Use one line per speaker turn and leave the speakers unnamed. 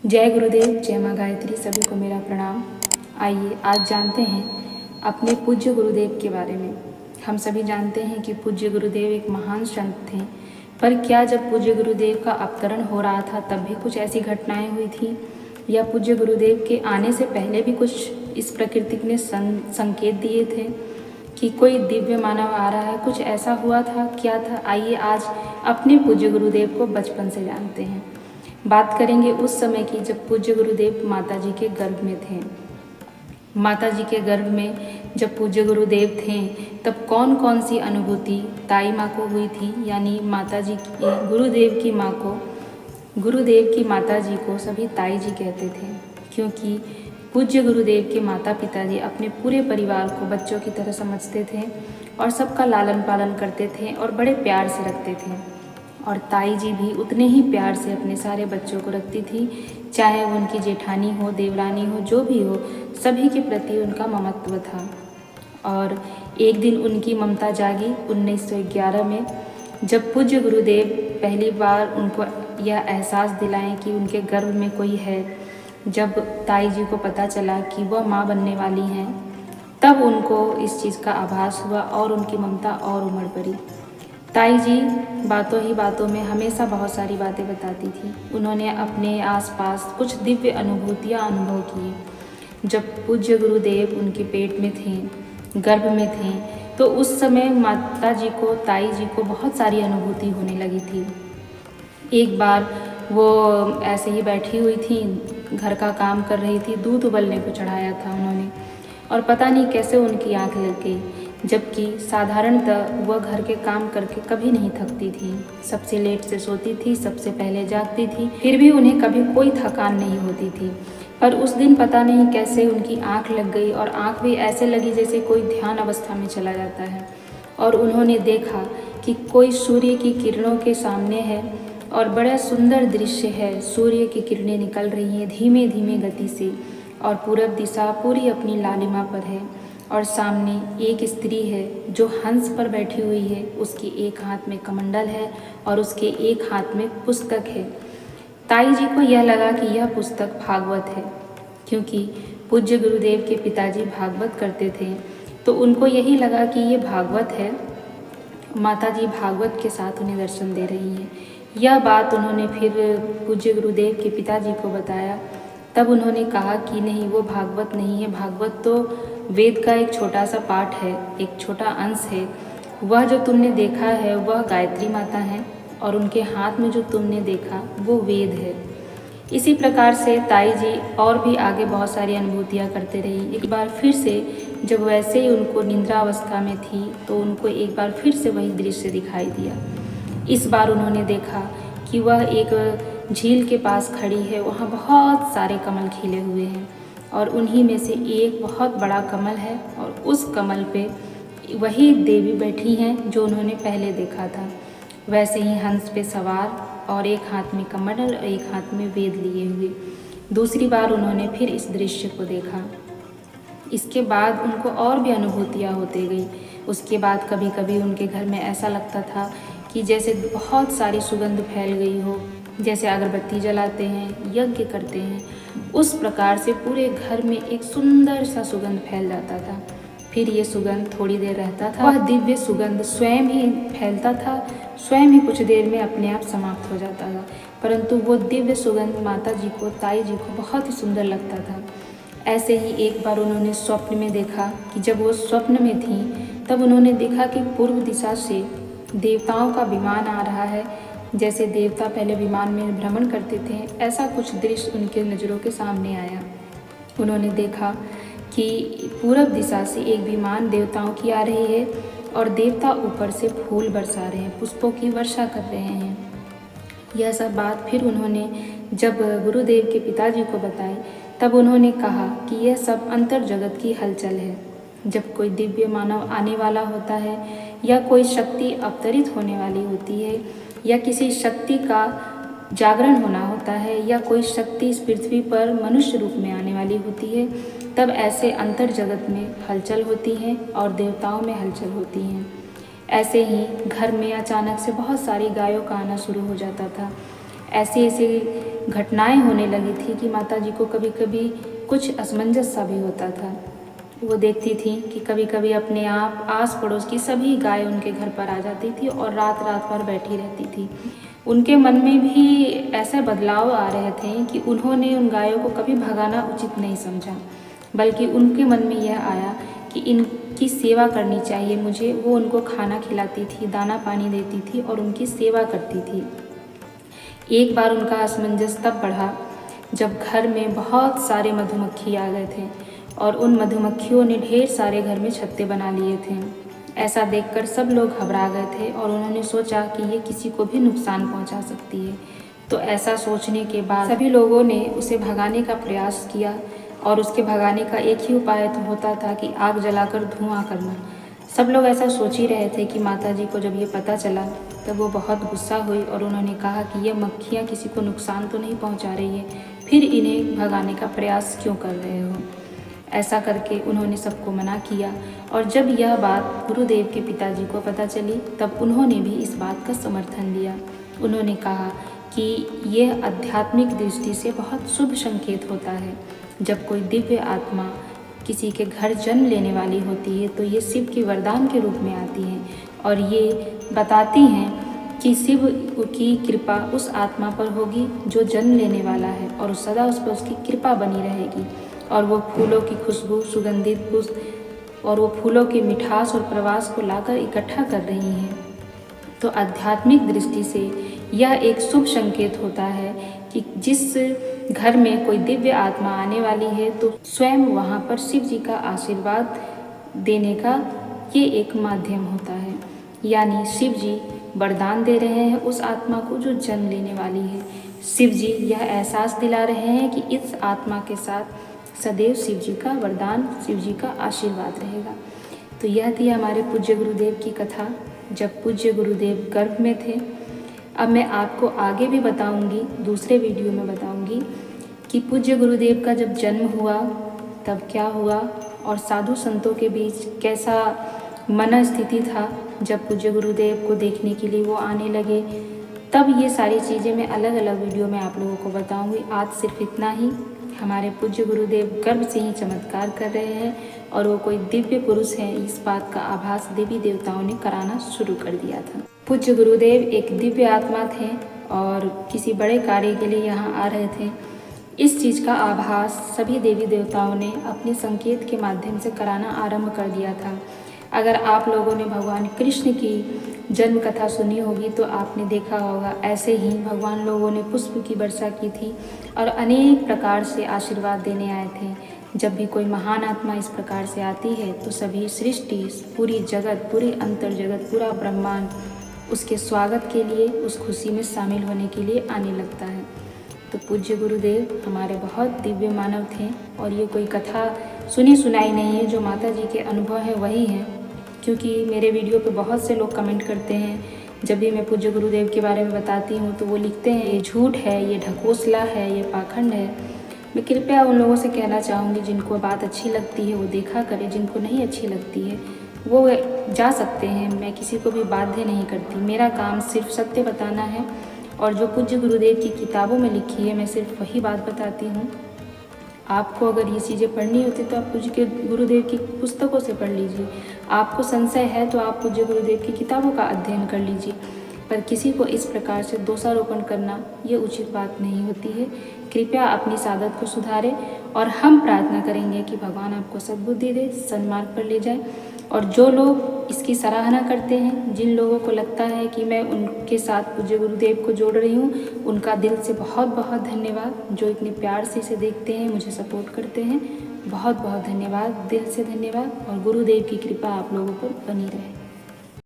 जय गुरुदेव, जय माँ गायत्री, सभी को मेरा प्रणाम। आइए आज जानते हैं अपने पूज्य गुरुदेव के बारे में। हम सभी जानते हैं कि पूज्य गुरुदेव एक महान संत थे, पर क्या जब पूज्य गुरुदेव का अवतरण हो रहा था तब भी कुछ ऐसी घटनाएं हुई थी, या पूज्य गुरुदेव के आने से पहले भी कुछ इस प्रकृति ने संकेत दिए थे कि कोई दिव्य मानव आ रहा है? कुछ ऐसा हुआ था, क्या था? आइए आज अपने पूज्य गुरुदेव को बचपन से जानते हैं। बात करेंगे उस समय की जब पूज्य गुरुदेव माता जी के गर्भ में थे। माता जी के गर्भ में जब पूज्य गुरुदेव थे तब कौन कौन सी अनुभूति ताई माँ को हुई थी, यानी माता जी की गुरुदेव की माँ को, गुरुदेव की माता जी को सभी ताई जी कहते थे, क्योंकि पूज्य गुरुदेव के माता पिता जी अपने पूरे परिवार को बच्चों की तरह समझते थे और सबका लालन पालन करते थे और बड़े प्यार से रखते थे। और ताई जी भी उतने ही प्यार से अपने सारे बच्चों को रखती थी, चाहे वो उनकी जेठानी हो, देवरानी हो, जो भी हो, सभी के प्रति उनका ममत्व था। और एक दिन उनकी ममता जागी 1911 में, जब पूज्य गुरुदेव पहली बार उनको यह एहसास दिलाएं कि उनके गर्भ में कोई है। जब ताई जी को पता चला कि वह माँ बनने वाली हैं, तब उनको इस चीज़ का आभास हुआ और उनकी ममता और उमड़ पड़ी। ताई जी बातों ही बातों में हमेशा बहुत सारी बातें बताती थी। उन्होंने अपने आसपास कुछ दिव्य अनुभूतियाँ अनुभव की। जब पूज्य गुरुदेव उनके पेट में थे, गर्भ में थे, तो उस समय माता जी को, ताई जी को बहुत सारी अनुभूति होने लगी थी। एक बार वो ऐसे ही बैठी हुई थी, घर का काम कर रही थी, दूध उबलने को चढ़ाया था उन्होंने, और पता नहीं कैसे उनकी आँख लग गई, जबकि साधारणतः वह घर के काम करके कभी नहीं थकती थी। सबसे लेट से सोती थी, सबसे पहले जागती थी, फिर भी उन्हें कभी कोई थकान नहीं होती थी। पर उस दिन पता नहीं कैसे उनकी आँख लग गई, और आँख भी ऐसे लगी जैसे कोई ध्यान अवस्था में चला जाता है। और उन्होंने देखा कि कोई सूर्य की किरणों के सामने है और बड़ा सुंदर दृश्य है। सूर्य की किरणें निकल रही हैं धीमे धीमे गति से, और पूरब दिशा पूरी अपनी लालिमा पर है, और सामने एक स्त्री है जो हंस पर बैठी हुई है। उसकी एक हाथ में कमंडल है और उसके एक हाथ में पुस्तक है। ताई जी को यह लगा कि यह पुस्तक भागवत है, क्योंकि पूज्य गुरुदेव के पिताजी भागवत करते थे, तो उनको यही लगा कि ये भागवत है। माता जी भागवत के साथ उन्हें दर्शन दे रही हैं। यह बात उन्होंने फिर पूज्य गुरुदेव के पिताजी को बताया। तब उन्होंने कहा कि नहीं, वो भागवत नहीं है, भागवत तो वेद का एक छोटा सा पाठ है, एक छोटा अंश है। वह जो तुमने देखा है वह गायत्री माता है, और उनके हाथ में जो तुमने देखा वो वेद है। इसी प्रकार से ताई जी और भी आगे बहुत सारी अनुभूतियाँ करते रही। एक बार फिर से जब वैसे ही उनको निद्रा अवस्था में थी, तो उनको एक बार फिर से वही दृश्य दिखाई दिया। इस बार उन्होंने देखा कि वह एक झील के पास खड़ी है, वहाँ बहुत सारे कमल खिले हुए हैं, और उन्हीं में से एक बहुत बड़ा कमल है, और उस कमल पे वही देवी बैठी हैं जो उन्होंने पहले देखा था। वैसे ही हंस पे सवार, और एक हाथ में कमंडल और एक हाथ में वेद लिए हुए। दूसरी बार उन्होंने फिर इस दृश्य को देखा। इसके बाद उनको और भी अनुभूतियाँ होती गई। उसके बाद कभी कभी उनके घर में ऐसा लगता था कि जैसे बहुत सारी सुगंध फैल गई हो, जैसे अगरबत्ती जलाते हैं, यज्ञ करते हैं, उस प्रकार से पूरे घर में एक सुंदर सा सुगंध फैल जाता था। फिर ये सुगंध थोड़ी देर रहता था, वह दिव्य सुगंध स्वयं ही फैलता था, स्वयं ही कुछ देर में अपने आप समाप्त हो जाता था। परंतु वो दिव्य सुगंध माता जी को, ताई जी को बहुत ही सुंदर लगता था। ऐसे ही एक बार उन्होंने स्वप्न में देखा कि जब वो स्वप्न में थी, तब उन्होंने देखा कि पूर्व दिशा से देवताओं का विमान आ रहा है। जैसे देवता पहले विमान में भ्रमण करते थे, ऐसा कुछ दृश्य उनके नज़रों के सामने आया। उन्होंने देखा कि पूरब दिशा से एक विमान देवताओं की आ रही है, और देवता ऊपर से फूल बरसा रहे हैं, पुष्पों की वर्षा कर रहे हैं। यह सब बात फिर उन्होंने जब गुरुदेव के पिताजी को बताई, तब उन्होंने कहा कि यह सब अंतर जगत की हलचल है। जब कोई दिव्य मानव आने वाला होता है, या कोई शक्ति अवतरित होने वाली होती है, या किसी शक्ति का जागरण होना होता है, या कोई शक्ति इस पृथ्वी पर मनुष्य रूप में आने वाली होती है, तब ऐसे अंतर जगत में हलचल होती है और देवताओं में हलचल होती हैं। ऐसे ही घर में अचानक से बहुत सारी गायों का आना शुरू हो जाता था। ऐसी ऐसी घटनाएं होने लगी थी कि माता जी को कभी कभी कुछ असमंजस सा भी होता था। वो देखती थी कि कभी कभी अपने आप आस पड़ोस की सभी गाय उनके घर पर आ जाती थी और रात रात भर बैठी रहती थी। उनके मन में भी ऐसे बदलाव आ रहे थे कि उन्होंने उन गायों को कभी भगाना उचित नहीं समझा, बल्कि उनके मन में यह आया कि इनकी सेवा करनी चाहिए मुझे। वो उनको खाना खिलाती थी, दाना पानी देती थी और उनकी सेवा करती थी। एक बार उनका असमंजस तब बढ़ा जब घर में बहुत सारे मधुमक्खी आ गए थे और उन मधुमक्खियों ने ढेर सारे घर में छत्ते बना लिए थे। ऐसा देखकर सब लोग घबरा गए थे और उन्होंने सोचा कि ये किसी को भी नुकसान पहुंचा सकती है। तो ऐसा सोचने के बाद सभी लोगों ने उसे भगाने का प्रयास किया और उसके भगाने का एक ही उपाय तो होता था कि आग जलाकर धुआं करना। सब लोग ऐसा सोच ही रहे थे कि माता जी को जब ये पता चला तब वो बहुत गुस्सा हुई और उन्होंने कहा कि ये मक्खियाँ किसी को नुकसान तो नहीं पहुंचा रही है, फिर इन्हें भगाने का प्रयास क्यों कर रहे हो। ऐसा करके उन्होंने सबको मना किया और जब यह बात गुरुदेव के पिताजी को पता चली तब उन्होंने भी इस बात का समर्थन दिया। उन्होंने कहा कि यह आध्यात्मिक दृष्टि से बहुत शुभ संकेत होता है। जब कोई दिव्य आत्मा किसी के घर जन्म लेने वाली होती है तो ये शिव के वरदान के रूप में आती हैं और ये बताती हैं कि शिव की कृपा उस आत्मा पर होगी जो जन्म लेने वाला है और सदा उस पर उसकी कृपा बनी रहेगी। और वो फूलों की खुशबू, सुगंधित पुष्प और वो फूलों के मिठास और प्रवास को लाकर इकट्ठा कर रही हैं। तो आध्यात्मिक दृष्टि से यह एक शुभ संकेत होता है कि जिस घर में कोई दिव्य आत्मा आने वाली है तो स्वयं वहाँ पर शिव जी का आशीर्वाद देने का ये एक माध्यम होता है। यानी शिव जी वरदान दे रहे हैं उस आत्मा को जो जन्म लेने वाली है। शिव जी यह एहसास दिला रहे हैं कि इस आत्मा के साथ सदैव शिव जी का वरदान, शिव जी का आशीर्वाद रहेगा। तो यह थी हमारे पूज्य गुरुदेव की कथा जब पूज्य गुरुदेव गर्भ में थे। अब मैं आपको आगे भी बताऊंगी, दूसरे वीडियो में बताऊंगी कि पूज्य गुरुदेव का जब जन्म हुआ तब क्या हुआ और साधु संतों के बीच कैसा मन स्थिति था जब पूज्य गुरुदेव को देखने के लिए वो आने लगे। तब ये सारी चीज़ें मैं अलग अलग वीडियो में आप लोगों को बताऊंगी। आज सिर्फ इतना ही। हमारे पूज्य गुरुदेव गर्भ से ही चमत्कार कर रहे हैं और वो कोई दिव्य पुरुष है, इस बात का आभास देवी देवताओं ने कराना शुरू कर दिया था। पूज्य गुरुदेव एक दिव्य आत्मा थे और किसी बड़े कार्य के लिए यहाँ आ रहे थे। इस चीज़ का आभास सभी देवी देवताओं ने अपने संकेत के माध्यम से कराना आरंभ कर दिया था। अगर आप लोगों ने भगवान कृष्ण की जन्म कथा सुनी होगी तो आपने देखा होगा ऐसे ही भगवान लोगों ने पुष्प की वर्षा की थी और अनेक प्रकार से आशीर्वाद देने आए थे। जब भी कोई महान आत्मा इस प्रकार से आती है तो सभी सृष्टि, पूरी जगत, पूरी अंतर जगत, पूरा ब्रह्मांड उसके स्वागत के लिए, उस खुशी में शामिल होने के लिए आने लगता है। तो पूज्य गुरुदेव हमारे बहुत दिव्य मानव थे और ये कोई कथा सुनी सुनाई नहीं है, जो माता जी के अनुभव है वही है। क्योंकि मेरे वीडियो पे बहुत से लोग कमेंट करते हैं, जब भी मैं पूज्य गुरुदेव के बारे में बताती हूँ तो वो लिखते हैं ये झूठ है, ये ढकोसला है, ये पाखंड है। मैं कृपया उन लोगों से कहना चाहूँगी जिनको बात अच्छी लगती है वो देखा करें, जिनको नहीं अच्छी लगती है वो जा सकते हैं। मैं किसी को भी बाध्य नहीं करती। मेरा काम सिर्फ सत्य बताना है और जो पूज्य गुरुदेव की किताबों में लिखी है मैं सिर्फ वही बात बताती हूँ। आपको अगर ये चीज़ें पढ़नी होती तो आप पूज्य गुरुदेव की पुस्तकों से पढ़ लीजिए। आपको संशय है तो आप पूज्य गुरुदेव की किताबों का अध्ययन कर लीजिए। पर किसी को इस प्रकार से दोषारोपण करना ये उचित बात नहीं होती है। कृपया अपनी सादत को सुधारें और हम प्रार्थना करेंगे कि भगवान आपको सद्बुद्धि दे, सन्मार्ग पर ले जाए। और जो लोग इसकी सराहना करते हैं, जिन लोगों को लगता है कि मैं उनके साथ पूज्य गुरुदेव को जोड़ रही हूँ, उनका दिल से बहुत बहुत धन्यवाद। जो इतने प्यार से इसे देखते हैं, मुझे सपोर्ट करते हैं, बहुत बहुत धन्यवाद, दिल से धन्यवाद। और गुरुदेव की कृपा आप लोगों पर बनी रहे।